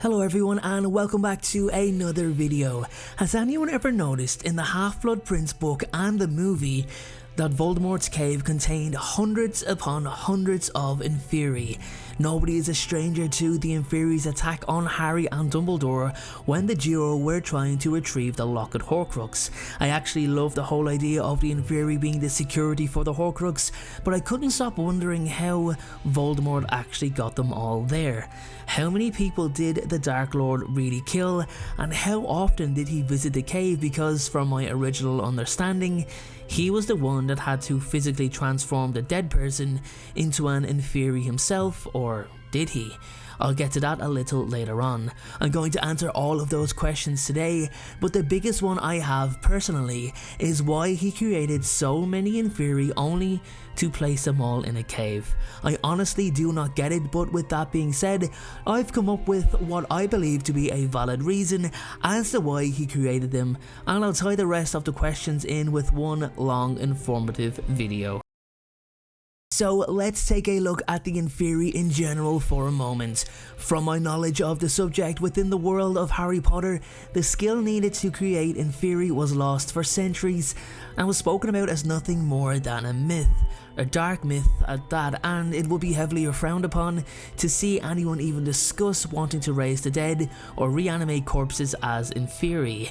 Hello everyone and welcome back to another video. Has anyone ever noticed in the Half-Blood Prince book and the movie that Voldemort's cave contained hundreds upon hundreds of Inferi? Nobody is a stranger to the Inferi's attack on Harry and Dumbledore when the duo were trying to retrieve the Locket Horcrux. I actually love the whole idea of the Inferi being the security for the Horcrux, but I couldn't stop wondering how Voldemort actually got them all there. How many people did the Dark Lord really kill, and how often did he visit the cave? Because from my original understanding, he was the one that had to physically transform the dead person into an Inferi himself, or did he? I'll get to that a little later on. I'm going to answer all of those questions today, but the biggest one I have personally is why he created so many Inferi only to place them all in a cave. I honestly do not get it, but with that being said, I've come up with what I believe to be a valid reason as to why he created them, and I'll tie the rest of the questions in with one long informative video. So let's take a look at the Inferi in general for a moment. From my knowledge of the subject within the world of Harry Potter, the skill needed to create Inferi was lost for centuries and was spoken about as nothing more than a myth. A dark myth at that, and it would be heavily frowned upon to see anyone even discuss wanting to raise the dead or reanimate corpses as Inferi.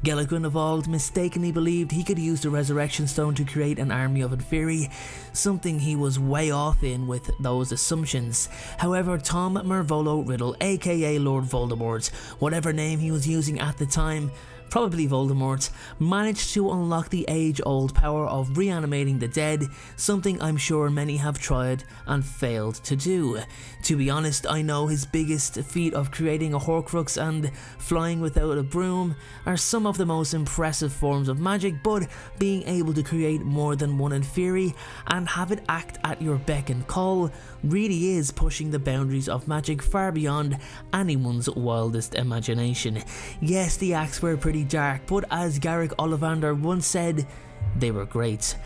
Gilligan of Old mistakenly believed he could use the Resurrection Stone to create an army of Inferi, something he was way off in with those assumptions. However, Tom Marvolo Riddle, aka Lord Voldemort, whatever name he was using at the time, probably Voldemort, managed to unlock the age-old power of reanimating the dead, something I'm sure many have tried and failed to do. To be honest, I know his biggest feat of creating a Horcrux and flying without a broom are some of the most impressive forms of magic, but being able to create more than one Inferi and have it act at your beck and call really is pushing the boundaries of magic far beyond anyone's wildest imagination. Yes, the acts were pretty dark, but as Garrick Ollivander once said, they were great.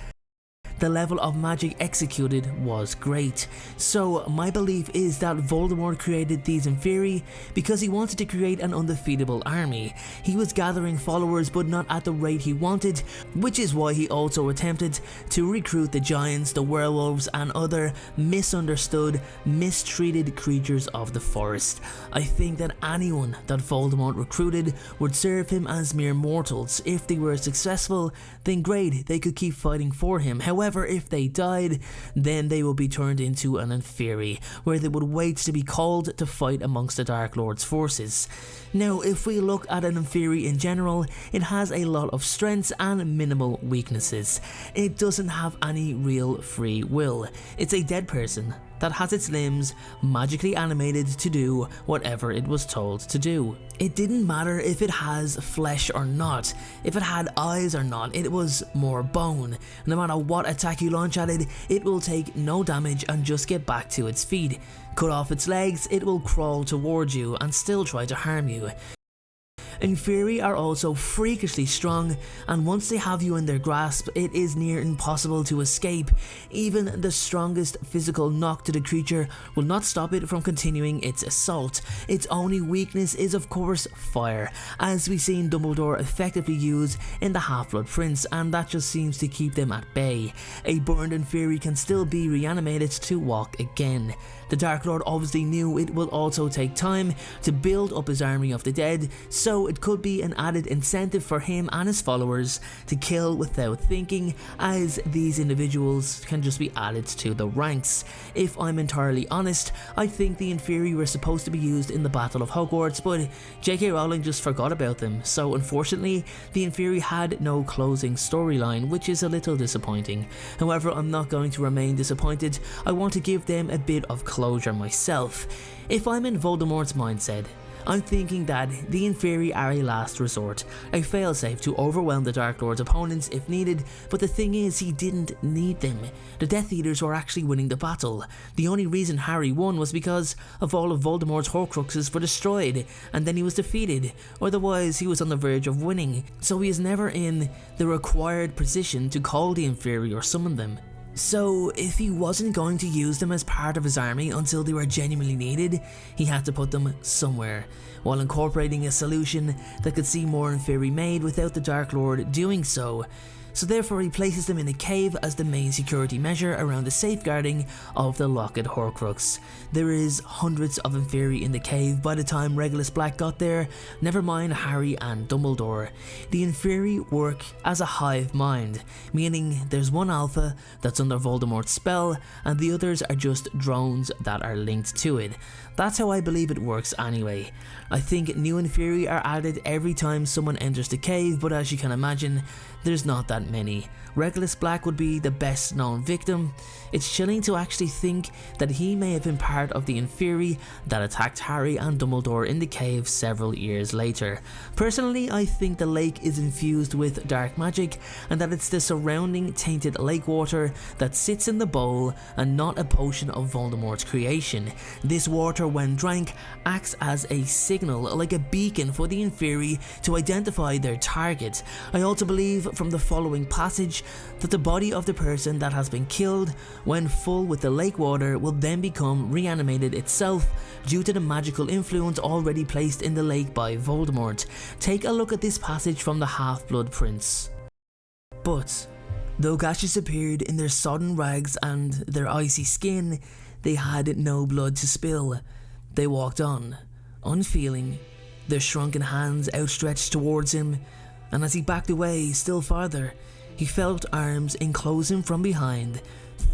The level of magic executed was great. So my belief is that Voldemort created these Inferi because he wanted to create an undefeatable army. He was gathering followers but not at the rate he wanted, which is why he also attempted to recruit the giants, the werewolves and other misunderstood, mistreated creatures of the forest. I think that anyone that Voldemort recruited would serve him as mere mortals. If they were successful, then great, they could keep fighting for him. However, if they died, then they would be turned into an Inferi, where they would wait to be called to fight amongst the Dark Lord's forces. Now, if we look at an Inferi in general, it has a lot of strengths and minimal weaknesses. It doesn't have any real free will. It's a dead person that has its limbs magically animated to do whatever it was told to do. It didn't matter if it has flesh or not, if it had eyes or not, it was more bone. No matter what attack you launch at it, it will take no damage and just get back to its feet. Cut off its legs, it will crawl towards you and still try to harm you. Inferi are also freakishly strong, and once they have you in their grasp, it is near impossible to escape. Even the strongest physical knock to the creature will not stop it from continuing its assault. Its only weakness is of course fire, as we've seen Dumbledore effectively use in the Half-Blood Prince, and that just seems to keep them at bay. A burned Inferi can still be reanimated to walk again. The Dark Lord obviously knew it will also take time to build up his army of the dead, so it could be an added incentive for him and his followers to kill without thinking, as these individuals can just be added to the ranks. If I'm entirely honest, I think the Inferi were supposed to be used in the Battle of Hogwarts, but J.K. Rowling just forgot about them, so unfortunately the Inferi had no closing storyline, which is a little disappointing. However, I'm not going to remain disappointed. I want to give them a bit of closure myself. If I'm in Voldemort's mindset, I'm thinking that the Inferi are a last resort, a failsafe to overwhelm the Dark Lord's opponents if needed, but the thing is, he didn't need them. The Death Eaters were actually winning the battle. The only reason Harry won was because of all of Voldemort's Horcruxes were destroyed, and then he was defeated. Otherwise, he was on the verge of winning, so he is never in the required position to call the Inferi or summon them. So if he wasn't going to use them as part of his army until they were genuinely needed, he had to put them somewhere, while incorporating a solution that could see more Inferi made without the Dark Lord doing so. So therefore he places them in a cave as the main security measure around the safeguarding of the Locket Horcrux. There is hundreds of Inferi in the cave by the time Regulus Black got there, never mind Harry and Dumbledore. The Inferi work as a hive mind, meaning there's one alpha that's under Voldemort's spell and the others are just drones that are linked to it. That's how I believe it works anyway. I think new Inferi are added every time someone enters the cave, but as you can imagine, there's not that many. Regulus Black would be the best known victim. It's chilling to actually think that he may have been part of the Inferi that attacked Harry and Dumbledore in the cave several years later. Personally, I think the lake is infused with dark magic and that it's the surrounding tainted lake water that sits in the bowl and not a potion of Voldemort's creation. This water, when drank, acts as a signal, like a beacon for the Inferi to identify their target. I also believe from the following passage that the body of the person that has been killed, when full with the lake water, will then become reanimated itself due to the magical influence already placed in the lake by Voldemort. Take a look at this passage from the Half-Blood Prince. But though gashes appeared in their sodden rags and their icy skin, they had no blood to spill. They walked on, unfeeling, their shrunken hands outstretched towards him, and as he backed away still farther, he felt arms enclose him from behind,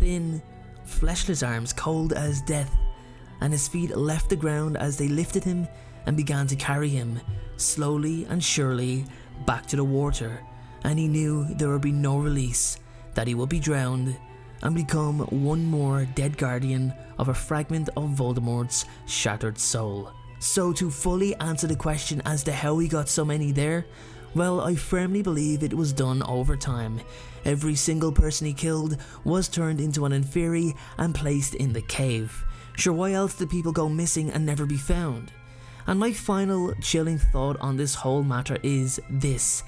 thin, fleshless arms cold as death, and his feet left the ground as they lifted him and began to carry him, slowly and surely, back to the water, and he knew there would be no release, that he would be drowned, and become one more dead guardian of a fragment of Voldemort's shattered soul. So to fully answer the question as to how he got so many there, well, I firmly believe it was done over time. Every single person he killed was turned into an Inferi and placed in the cave. Sure, why else did people go missing and never be found? And my final chilling thought on this whole matter is this.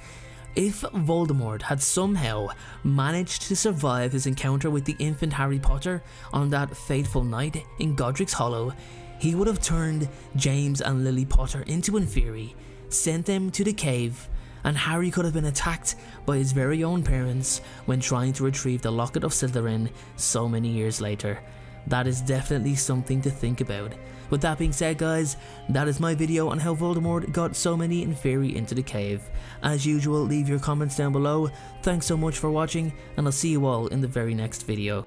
If Voldemort had somehow managed to survive his encounter with the infant Harry Potter on that fateful night in Godric's Hollow, he would have turned James and Lily Potter into Inferi, sent them to the cave, and Harry could have been attacked by his very own parents when trying to retrieve the Locket of Slytherin so many years later. That is definitely something to think about. With that being said, guys, that is my video on how Voldemort got so many Inferi into the cave. As usual, leave your comments down below. Thanks so much for watching, and I'll see you all in the very next video.